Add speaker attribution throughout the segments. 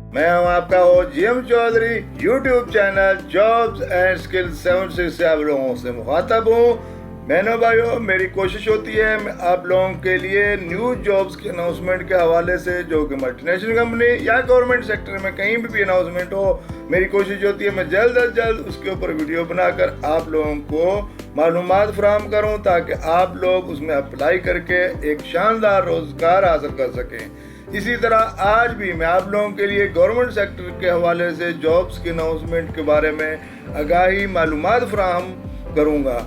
Speaker 1: मैं हूं आपका हो GM Chaudhry. YouTube channel jobs and skills 76 से आप लोगों से मुखातब हूं। बहनों भाइयों, मेरी कोशिश होती है मैं आप लोगों के लिए न्यू जॉब्स के अनाउंसमेंट के हवाले से, जो कि मल्टीनेशनल कंपनी या गवर्नमेंट सेक्टर में कहीं भी अनाउंसमेंट हो, मेरी कोशिश होती है मैं जल्द अज जल्द उसके ऊपर वीडियो बनाकर आप लोगों को मालूमात फराहम करूं, ताकि आप लोग उसमें अप्लाई करके एक शानदार रोज़गार हासिल कर सकें। इसी तरह आज भी मैं आप लोगों के लिए गवर्नमेंट सेक्टर के हवाले से जॉब्स के अनाउंसमेंट के बारे में आगाही मालूमात फराहम करूँगा।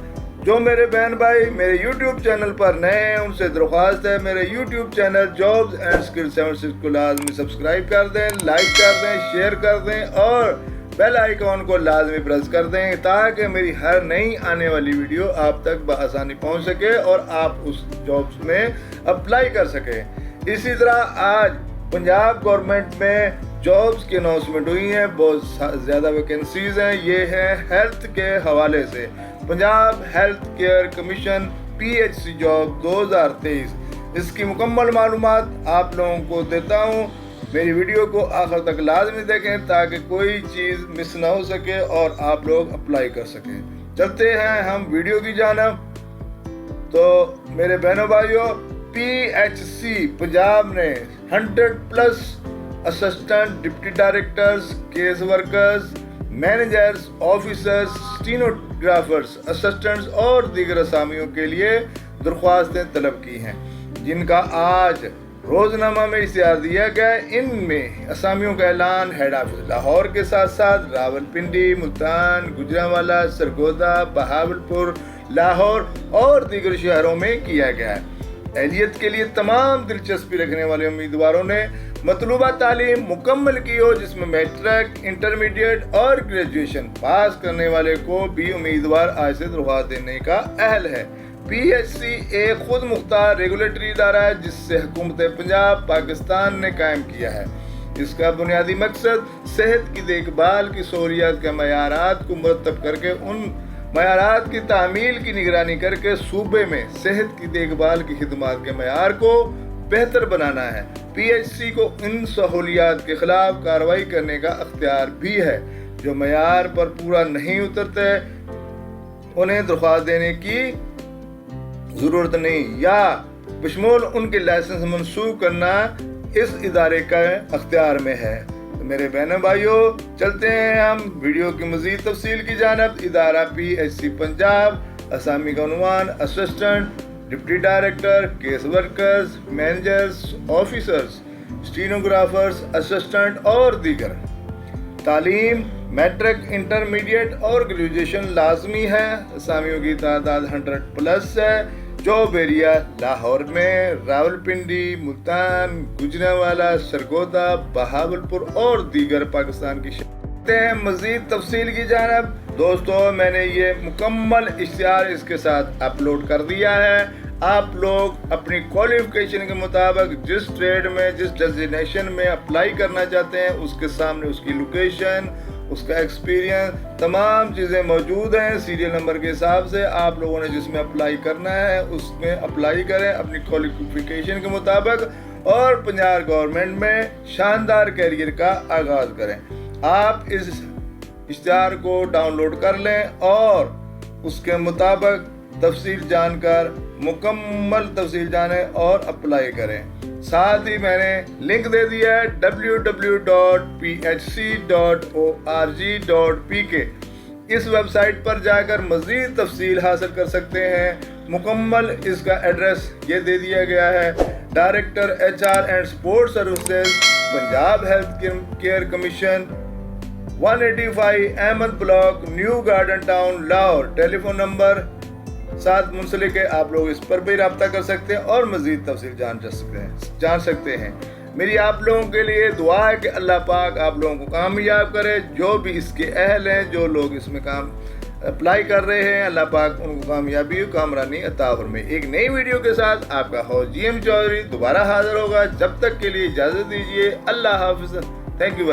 Speaker 1: जो मेरे बहन भाई मेरे YouTube चैनल पर नए हैं, उनसे दरख्वास्त है मेरे YouTube channel jobs and skills 76 को लाजमी सब्सक्राइब कर दें, लाइक कर दें, शेयर कर दें और बेल आइकॉन को लाजमी प्रेस कर दें, ताकि मेरी हर नई आने वाली वीडियो आप तक बआसानी पहुंच सके और आप उस जॉब्स में अप्लाई कर सकें। इसी तरह आज पंजाब गवर्नमेंट में जॉब्स की अनाउंसमेंट हुई हैं, बहुत ज़्यादा वैकेंसीज हैं। ये है हेल्थ के हवाले से Punjab health care commission PHC job 2023। इसकी मुकम्मल मालूमात आप लोगों को देता हूँ। मेरी वीडियो को आखिर तक लाजमी देखें ताकि कोई चीज़ मिस ना हो सके और आप लोग अप्लाई कर सकें। चलते हैं हम वीडियो की जानिब। तो मेरे बहनों भाइयों, PHC पंजाब ने 100+ assistant deputy directors, case workers, managers, officers, stenographers, assistants और दीगर असामियों के लिए दरख्वास्तें तलब की हैं, जिनका आज रोजनामा में इश्तिहार दिया गया। इनमें असामियों का ऐलान हेड ऑफिस लाहौर के साथ साथ रावलपिंडी, मुल्तान, गुजरांवाला, सरगोदा, बहावलपुर, लाहौर और दीगर शहरों में किया गया है। एहलियत के लिए तमाम दिलचस्पी रखने वाले उम्मीदवारों ने मतलूबा तालीम मुकम्मल की हो, जिसमें मैट्रिक, इंटरमीडिएट और ग्रेजुएशन पास करने वाले को भी उम्मीदवार आज से दरख्वास्त देने का अहल है। PHC एक खुद मुख्तार रेगुलेटरी इदारा है जिससे हुकूमत पंजाब पाकिस्तान ने कायम किया है। इसका बुनियादी मकसद सेहत की देखभाल की सहूलियात के मयारात को मुरतब करके उन मयारात की तामील की निगरानी करके सूबे में सेहत की देखभाल की खिदमात के मयार को बेहतर बनाना है। PHC को इन सहूलियात के खिलाफ कार्रवाई करने का अख्तियार भी है। जो मयार पर पूरा नहीं उतरते उन्हें दरख्वास्त देने की ज़रूरत नहीं या बशमूल उनके लाइसेंस मनसूख करना इस इदारे का अख्तियार में है। तो मेरे बहनों भाइयों, चलते हैं हम वीडियो की मज़ीद तफसील की जानब। इदारा PHC पंजाब, असामी का उन्वान assistant deputy director, case workers, managers, officers, stenographers, assistant और दीगर। तालीम मैट्रिक, इंटरमीडिएट और ग्रेजुएशन लाजमी है। असामियों की तादाद 100+ है। जॉब एरिया लाहौर में, रावलपिंडी, मुल्तान, गुजरांवाला, सरगोदा, बहावलपुर और दीगर पाकिस्तान की शहर। मज़ीद तफसील की जानब दोस्तों, मैंने ये मुकम्मल इश्तिहार इसके साथ अपलोड कर दिया है। आप लोग अपनी क्वालिफिकेशन के मुताबिक जिस ट्रेड में, जिस डेजिग्नेशन में अप्लाई करना चाहते हैं, उसके सामने उसकी लोकेशन, उसका एक्सपीरियंस, तमाम चीज़ें मौजूद हैं। सीरियल नंबर के हिसाब से आप लोगों ने जिसमें अप्लाई करना है उसमें अप्लाई करें अपनी क्वालिफिकेशन के मुताबिक और पंजाब गवर्नमेंट में शानदार कैरियर का आगाज़ करें। आप इस इश्तिहार को डाउनलोड कर लें और उसके मुताबिक तफसील जानकर मुकम्मल तफसील जाने और अप्लाई करें। साथ ही मैंने लिंक दे दिया है www.phc.org.pk। इस वेबसाइट पर जाकर मज़ीद तफसील हासिल कर सकते हैं। मुकम्मल इसका एड्रेस ये दे दिया गया है। Director HR and sports services, Punjab health care commission, 185 Ahmad block, new garden town, Lahore. Telephone number साथ मुंसलिक है, आप लोग इस पर भी रब्ता कर सकते हैं और मज़ीद तफसील जान सकते हैं। मेरी आप लोगों के लिए दुआ है कि अल्लाह पाक आप लोगों को कामयाब करे। जो भी इसके अहल हैं, जो लोग इसमें काम अप्लाई कर रहे हैं, अल्लाह पाक उनको कामयाबी कामरानी अता फरमाए। एक नई वीडियो के साथ आपका होस्ट GM चौधरी दोबारा हाजिर होगा। जब तक के लिए इजाज़त दीजिए। अल्लाह हाफ़िज़। Thank you.